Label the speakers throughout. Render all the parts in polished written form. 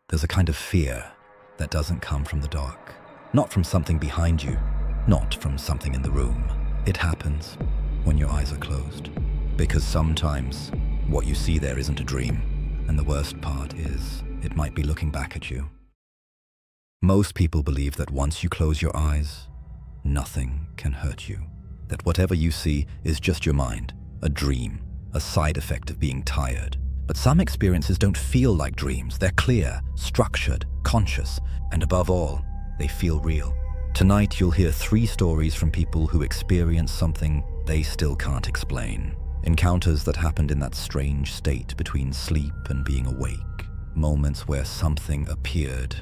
Speaker 1: There's a kind of fear that doesn't come from the dark. Not from something behind you, not from something in the room. It happens when your eyes are closed. Because sometimes what you see there isn't a dream. And the worst part is, it might be looking back at you. Most people believe that once you close your eyes, nothing can hurt you. That whatever you see is just your mind, a dream, a side effect of being tired. But some experiences don't feel like dreams. They're clear, structured, conscious, and above all, they feel real. Tonight, you'll hear 3 stories from people who experienced something they still can't explain. Encounters that happened in that strange state between sleep and being awake. Moments where something appeared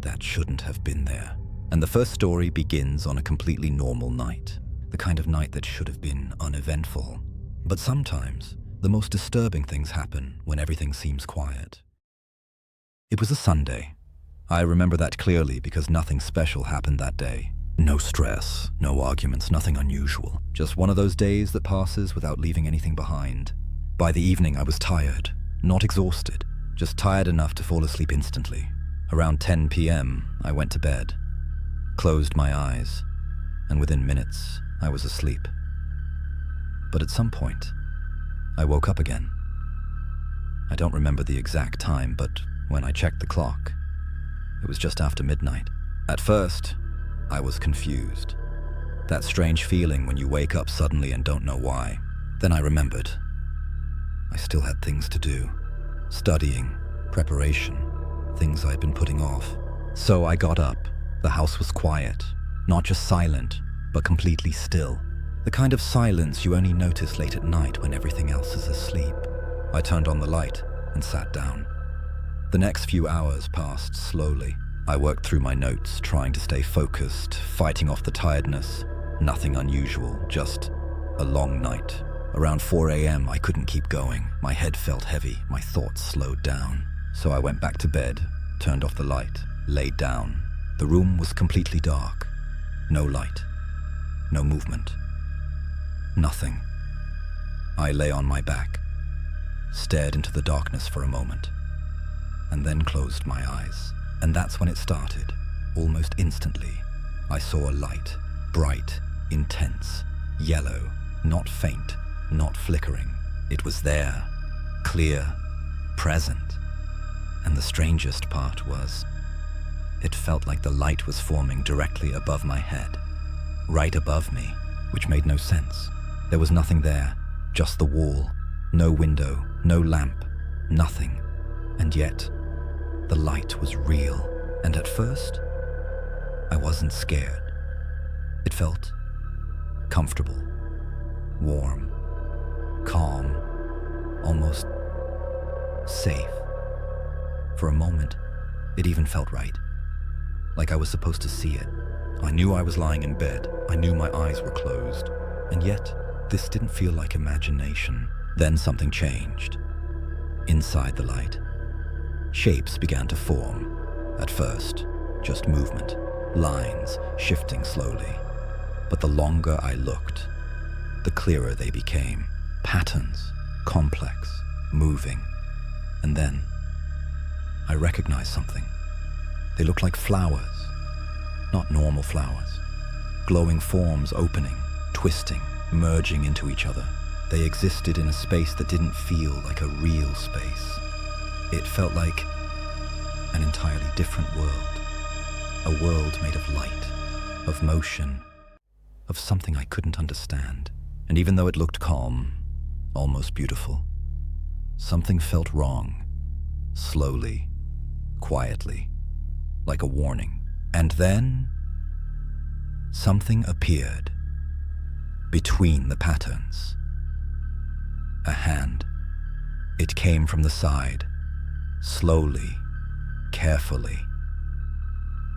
Speaker 1: that shouldn't have been there. And the first story begins on a completely normal night. The kind of night that should have been uneventful. But sometimes, the most disturbing things happen when everything seems quiet. It was a Sunday. I remember that clearly because nothing special happened that day. No stress, no arguments, nothing unusual. Just one of those days that passes without leaving anything behind. By the evening, I was tired, not exhausted, just tired enough to fall asleep instantly. Around 10 p.m., I went to bed, closed my eyes, and within minutes, I was asleep. But at some point, I woke up again. I don't remember the exact time, but when I checked the clock, it was just after midnight. At first, I was confused. That strange feeling when you wake up suddenly and don't know why. Then I remembered. I still had things to do. Studying, preparation, things I'd been putting off. So I got up. The house was quiet, not just silent, but completely still. The kind of silence you only notice late at night when everything else is asleep. I turned on the light and sat down. The next few hours passed slowly. I worked through my notes, trying to stay focused, fighting off the tiredness. Nothing unusual, just a long night. Around 4 a.m., I couldn't keep going. My head felt heavy, my thoughts slowed down. So I went back to bed, turned off the light, laid down. The room was completely dark. No light, no movement. Nothing. I lay on my back, stared into the darkness for a moment, and then closed my eyes. And that's when it started. Almost instantly, I saw a light, bright, intense, yellow, not faint, not flickering. It was there, clear, present. And the strangest part was, it felt like the light was forming directly above my head, right above me, which made no sense. There was nothing there, just the wall, no window, no lamp, nothing. And yet, the light was real. And at first, I wasn't scared. It felt comfortable, warm, calm, almost safe. For a moment, it even felt right, like I was supposed to see it. I knew I was lying in bed. I knew my eyes were closed. And yet, this didn't feel like imagination. Then something changed. Inside the light, shapes began to form. At first, just movement, lines shifting slowly. But the longer I looked, the clearer they became. Patterns, complex, moving. And then, I recognized something. They looked like flowers, not normal flowers. Glowing forms opening, twisting, merging into each other. They existed in a space that didn't feel like a real space. It felt like an entirely different world. A world made of light, of motion, of something I couldn't understand. And even though it looked calm, almost beautiful, something felt wrong. Slowly, quietly, like a warning. And then, something appeared between the patterns. A hand. It came from the side, slowly, carefully.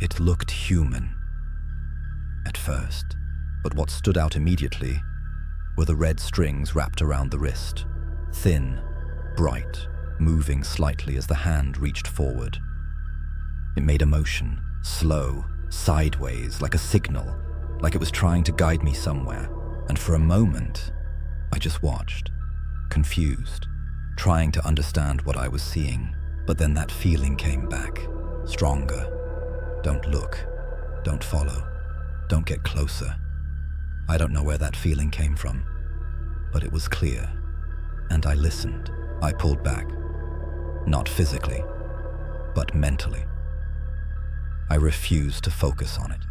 Speaker 1: It looked human at first, but what stood out immediately were the red strings wrapped around the wrist. Thin, bright, moving slightly as the hand reached forward. It made a motion, slow, sideways, like a signal, like it was trying to guide me somewhere. And for a moment, I just watched, confused, trying to understand what I was seeing. But then that feeling came back, stronger. Don't look, don't follow, don't get closer. I don't know where that feeling came from, but it was clear. And I listened. I pulled back. Not physically, but mentally. I refused to focus on it.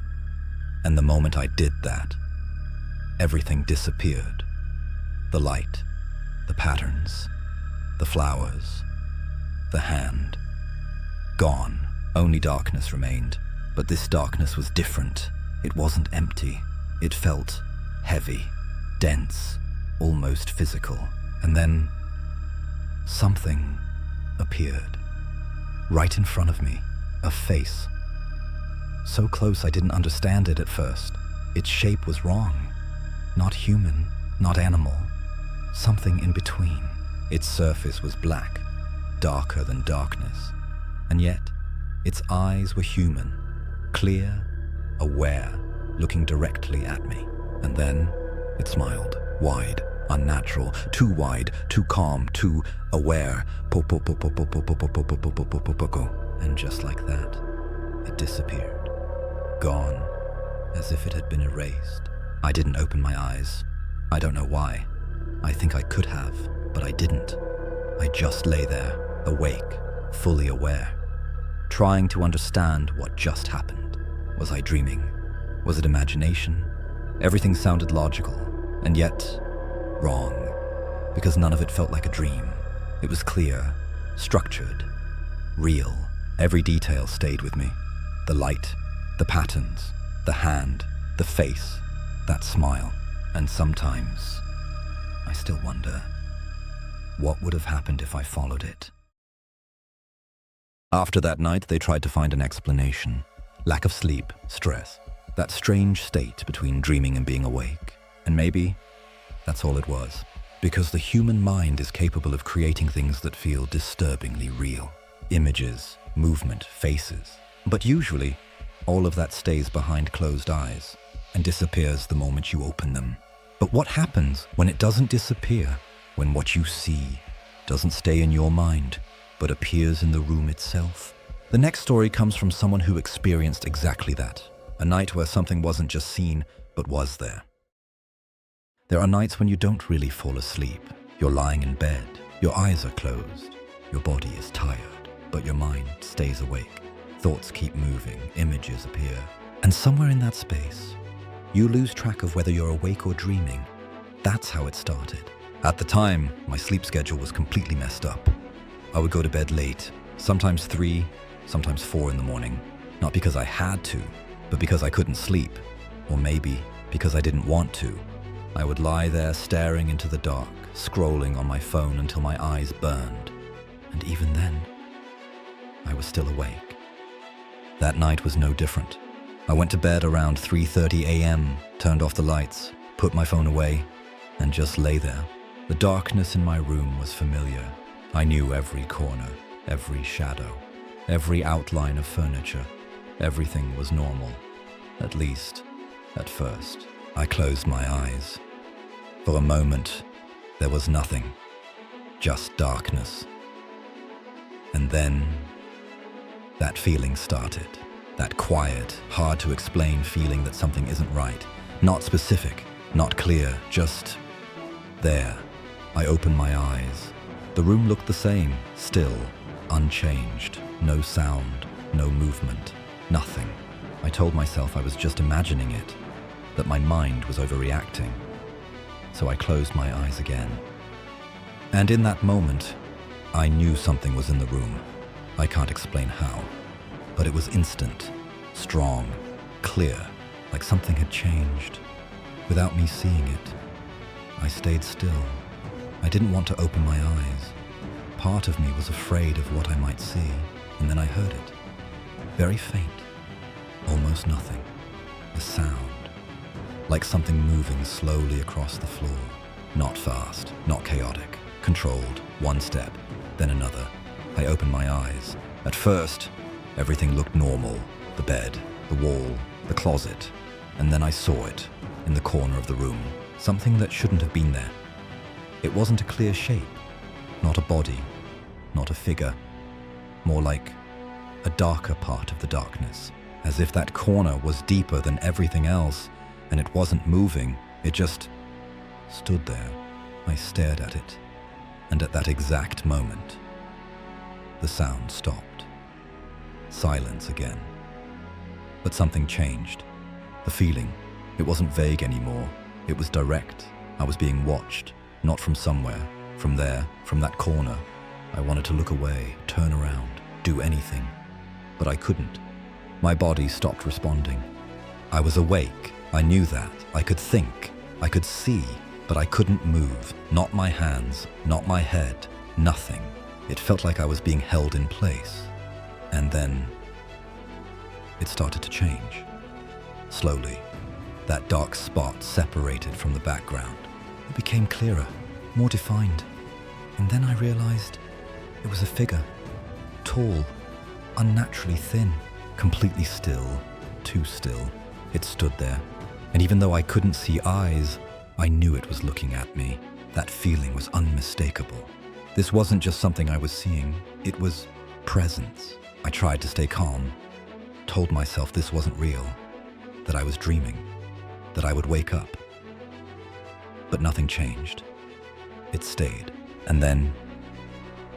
Speaker 1: And the moment I did that, everything disappeared. The light, the patterns, the flowers, the hand. Gone. Only darkness remained. But this darkness was different. It wasn't empty. It felt heavy, dense, almost physical. And then something appeared. Right in front of me. A face. So close I didn't understand it at first. Its shape was wrong. Not human, not animal. Something in between. Its surface was black, darker than darkness. And yet, its eyes were human, clear, aware, looking directly at me. And then, it smiled, wide, unnatural, too wide, too calm, too aware. And just like that, it disappeared. Gone, as if it had been erased. I didn't open my eyes. I don't know why. I think I could have, but I didn't. I just lay there, awake, fully aware, trying to understand what just happened. Was I dreaming? Was it imagination? Everything sounded logical, and yet wrong, because none of it felt like a dream. It was clear, structured, real. Every detail stayed with me. The light, the patterns, the hand, the face, that smile. And sometimes, I still wonder, what would have happened if I followed it? After that night, they tried to find an explanation. Lack of sleep, stress, that strange state between dreaming and being awake. And maybe that's all it was. Because the human mind is capable of creating things that feel disturbingly real. Images, movement, faces. But usually, all of that stays behind closed eyes and disappears the moment you open them. But what happens when it doesn't disappear? When what you see doesn't stay in your mind, but appears in the room itself? The next story comes from someone who experienced exactly that. A night where something wasn't just seen, but was there. There are nights when you don't really fall asleep. You're lying in bed, your eyes are closed, your body is tired, but your mind stays awake. Thoughts keep moving, images appear. And somewhere in that space, you lose track of whether you're awake or dreaming. That's how it started. At the time, my sleep schedule was completely messed up. I would go to bed late, sometimes 3, sometimes 4 in the morning. Not because I had to, but because I couldn't sleep. Or maybe because I didn't want to. I would lie there staring into the dark, scrolling on my phone until my eyes burned. And even then, I was still awake. That night was no different. I went to bed around 3:30 a.m., turned off the lights, put my phone away, and just lay there. The darkness in my room was familiar. I knew every corner, every shadow, every outline of furniture. Everything was normal, at least at first. I closed my eyes. For a moment, there was nothing, just darkness. And then, that feeling started. That quiet, hard to explain feeling that something isn't right. Not specific, not clear, just there. I opened my eyes. The room looked the same, still, unchanged. No sound, no movement, nothing. I told myself I was just imagining it, that my mind was overreacting. So I closed my eyes again. And in that moment, I knew something was in the room. I can't explain how. But it was instant, strong, clear, like something had changed. Without me seeing it, I stayed still. I didn't want to open my eyes. Part of me was afraid of what I might see, and then I heard it. Very faint, almost nothing. A sound, like something moving slowly across the floor. Not fast, not chaotic, controlled, one step, then another. I opened my eyes. At first, everything looked normal. The bed, the wall, the closet. And then I saw it, in the corner of the room. Something that shouldn't have been there. It wasn't a clear shape. Not a body. Not a figure. more like a darker part of the darkness, as if that corner was deeper than everything else, and it wasn't moving, it just stood there. I stared at it, and at that exact moment, the sound stopped. Silence again. But something changed. The feeling, it wasn't vague anymore, it was direct. I was being watched, not from somewhere, from there, from that corner. I wanted to look away, turn around, do anything, but I couldn't. My body stopped responding. I was awake, I knew that. I could think, I could see, but I couldn't move. Not my hands, not my head, nothing. It felt like I was being held in place. And then it started to change. Slowly, that dark spot separated from the background. It became clearer, more defined. And then I realized it was a figure. Tall, unnaturally thin, completely still, too still. It stood there. And even though I couldn't see eyes, I knew it was looking at me. That feeling was unmistakable. This wasn't just something I was seeing, it was presence. I tried to stay calm, told myself this wasn't real, that I was dreaming, that I would wake up. But nothing changed. It stayed. And then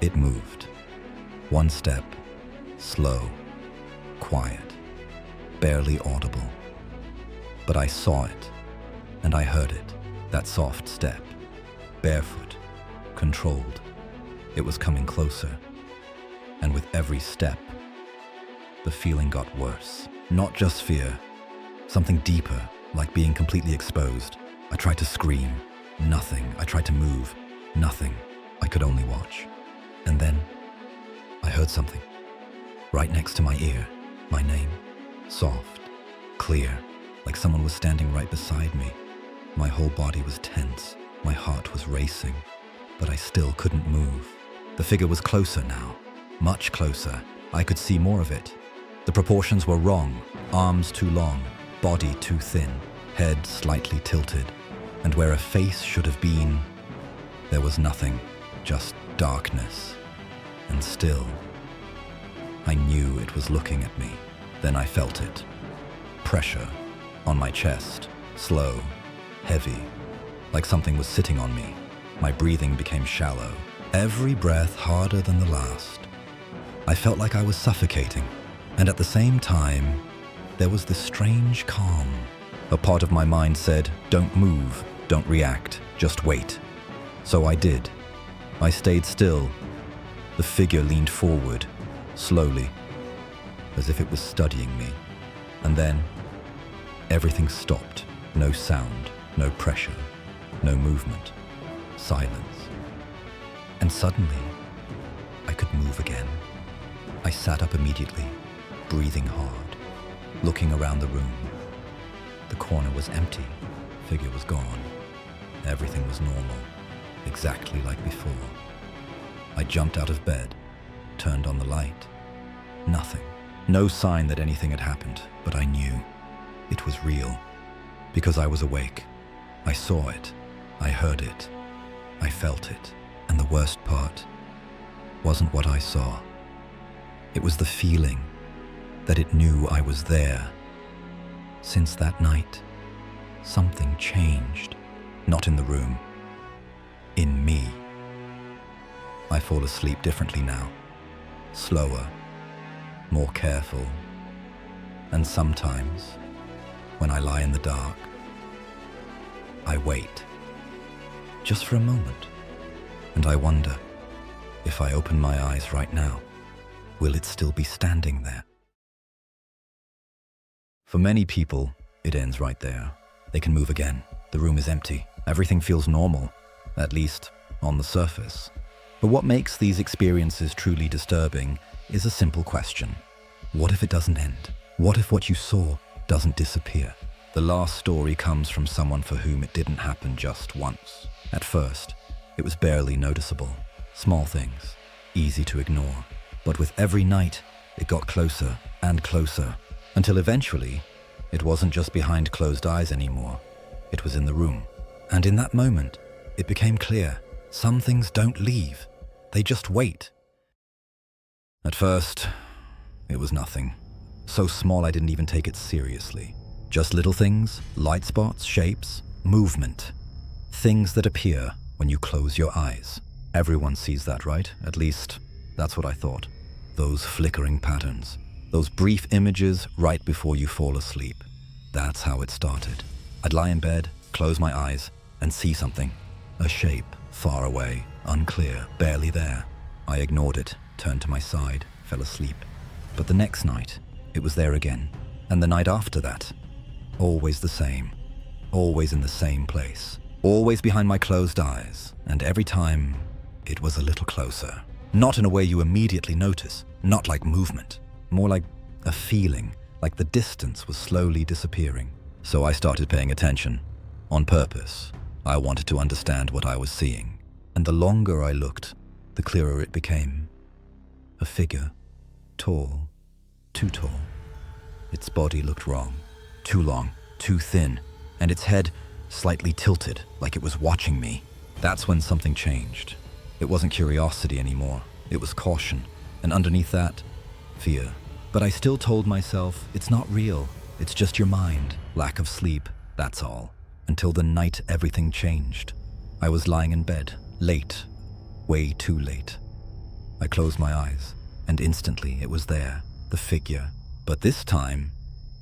Speaker 1: it moved. One step, slow, quiet, barely audible. But I saw it, and I heard it. That soft step, barefoot, controlled. It was coming closer. And with every step, the feeling got worse. Not just fear, something deeper, like being completely exposed. I tried to scream. Nothing. I tried to move. Nothing. I could only watch. And then I heard something. Right next to my ear. My name. Soft. Clear. Like someone was standing right beside me. My whole body was tense. My heart was racing. But I still couldn't move. The figure was closer now. Much closer. I could see more of it. The proportions were wrong. Arms too long. Body too thin. Head slightly tilted. And where a face should have been, there was nothing. Just darkness. And still, I knew it was looking at me. Then I felt it. Pressure on my chest. Slow. Heavy. Like something was sitting on me. My breathing became shallow. Every breath harder than the last. I felt like I was suffocating. And at the same time, there was this strange calm. A part of my mind said, don't move, don't react, just wait. So I did. I stayed still. The figure leaned forward, slowly, as if it was studying me. And then, everything stopped. No sound, no pressure, no movement, silence. And suddenly, I could move again. I sat up immediately, breathing hard, looking around the room. The corner was empty, figure was gone. Everything was normal, exactly like before. I jumped out of bed, turned on the light. Nothing. No sign that anything had happened, but I knew it was real. Because I was awake. I saw it. I heard it. I felt it. And the worst part wasn't what I saw. It was the feeling that it knew I was there. Since that night, something changed. Not in the room. In me. I fall asleep differently now. Slower. More careful. And sometimes, when I lie in the dark, I wait. Just for a moment. And I wonder, if I open my eyes right now, will it still be standing there? For many people, it ends right there. They can move again. The room is empty. Everything feels normal, at least on the surface. But what makes these experiences truly disturbing is a simple question. What if it doesn't end? What if what you saw doesn't disappear? The last story comes from someone for whom it didn't happen just once. At first, it was barely noticeable. Small things, easy to ignore. But with every night, it got closer and closer, until eventually, it wasn't just behind closed eyes anymore. It was in the room. And in that moment, it became clear, some things don't leave. They just wait. At first, it was nothing. So small I didn't even take it seriously. Just little things, light spots, shapes, movement. Things that appear when you close your eyes. Everyone sees that, right? At least, that's what I thought. Those flickering patterns. Those brief images right before you fall asleep. That's how it started. I'd lie in bed, close my eyes, and see something. A shape, far away, unclear, barely there. I ignored it, turned to my side, fell asleep. But the next night, it was there again. And the night after that, always the same. Always in the same place. Always behind my closed eyes. And every time, it was a little closer. Not in a way you immediately notice. Not like movement. More like a feeling, like the distance was slowly disappearing. So I started paying attention. On purpose. I wanted to understand what I was seeing. And the longer I looked, the clearer it became. A figure. Tall. Too tall. Its body looked wrong. Too long. Too thin. And its head slightly tilted, like it was watching me. That's when something changed. It wasn't curiosity anymore. It was caution. And underneath that, fear. But I still told myself, it's not real. It's just your mind. Lack of sleep. That's all. Until the night everything changed. I was lying in bed, late. Way too late. I closed my eyes, and instantly it was there, the figure. But this time,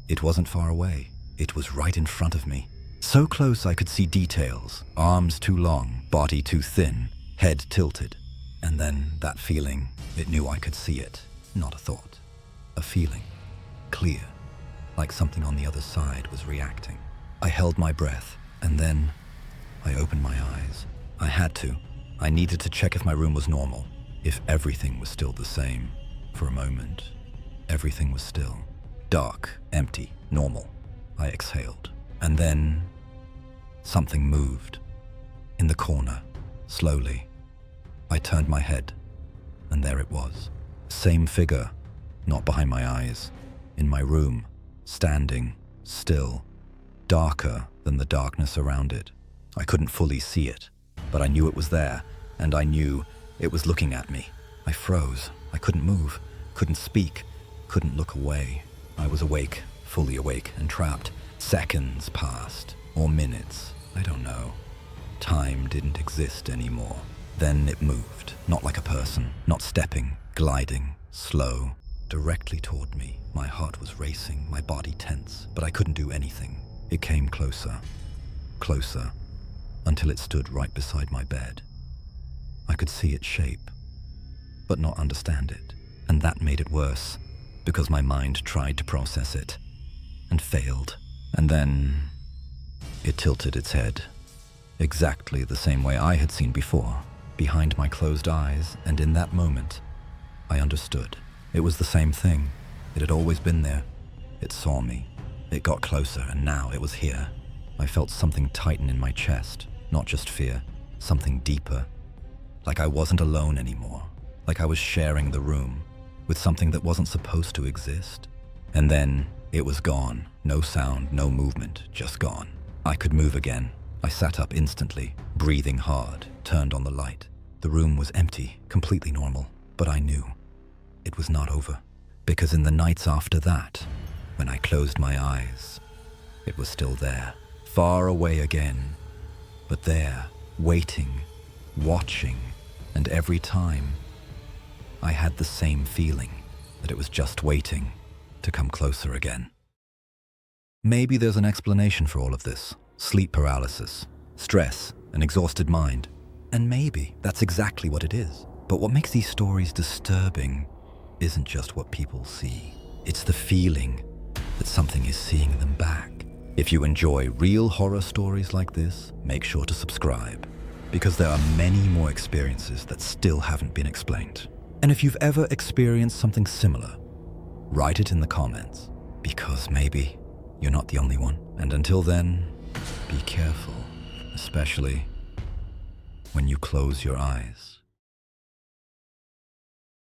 Speaker 1: it wasn't far away. It was right in front of me. So close I could see details. Arms too long, body too thin, head tilted. And then that feeling, it knew I could see it. Not a thought. A feeling. Clear. Like something on the other side was reacting. I held my breath, and then I opened my eyes. I had to. I needed to check if my room was normal, if everything was still the same. For a moment, everything was still. Dark, empty, normal. I exhaled. And then something moved. In the corner, slowly. I turned my head, and there it was. Same figure, not behind my eyes. In my room, standing, still. Darker than the darkness around it. I couldn't fully see it, but I knew it was there, and I knew it was looking at me. I froze. I couldn't move, couldn't speak, couldn't look away. I was awake, fully awake, and trapped. Seconds passed, or minutes, I don't know. Time didn't exist anymore. Then it moved, not like a person, not stepping, gliding, slow, directly toward me. My heart was racing, my body tense, but I couldn't do anything. It came closer, closer, until it stood right beside my bed. I could see its shape, but not understand it. And that made it worse, because my mind tried to process it, and failed. And then it tilted its head, exactly the same way I had seen before, behind my closed eyes, and in that moment, I understood. It was the same thing. It had always been there. It saw me. It got closer, and now it was here. I felt something tighten in my chest, not just fear, something deeper. Like I wasn't alone anymore, like I was sharing the room with something that wasn't supposed to exist. And then it was gone. No sound, no movement, just gone. I could move again. I sat up instantly, breathing hard, turned on the light. The room was empty, completely normal, but I knew it was not over. Because in the nights after that, when I closed my eyes, it was still there, far away again, but there, waiting, watching, and every time, I had the same feeling that it was just waiting to come closer again. Maybe there's an explanation for all of this. Sleep paralysis, stress, an exhausted mind. And maybe that's exactly what it is. But what makes these stories disturbing isn't just what people see. It's the feeling that something is seeing them back. If you enjoy real horror stories like this, make sure to subscribe, because there are many more experiences that still haven't been explained. And if you've ever experienced something similar, write it in the comments, because maybe you're not the only one. And until then, be careful, especially when you close your eyes.